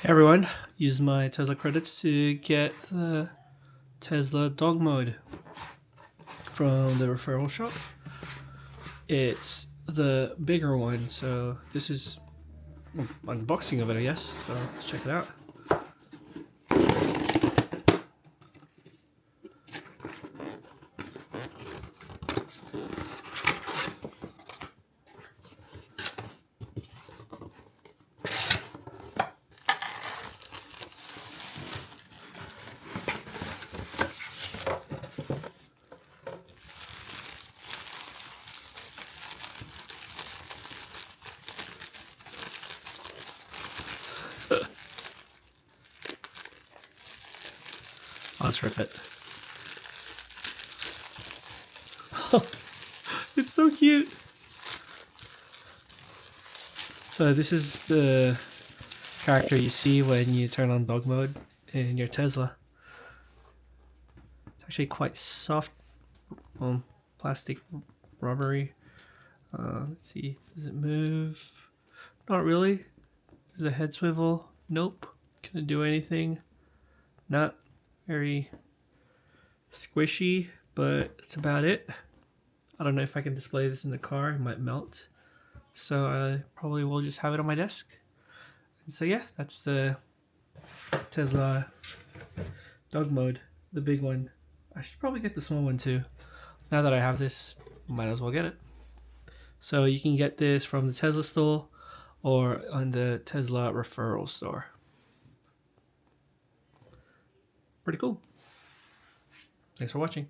Hey everyone, use my Tesla credits to get the Tesla dog mode from the referral shop. It's the bigger one, so this is unboxing of it, I guess. So let's check it out. Let's rip it. It's so cute. So this is the character you see when you turn on dog mode in your Tesla. It's actually quite soft, plastic, rubbery. Let's see, does it move? Not really. Does the head swivel? Nope. Can it do anything? Not very squishy, but that's about it. I don't know if I can display this in the car. It might melt. So I probably will just have it on my desk. And so yeah, that's the Tesla dog mode, the big one. I should probably get the small one too. Now that I have this, might as well get it. So you can get this from the Tesla store or on the Tesla Referral Store. Pretty cool. Thanks for watching.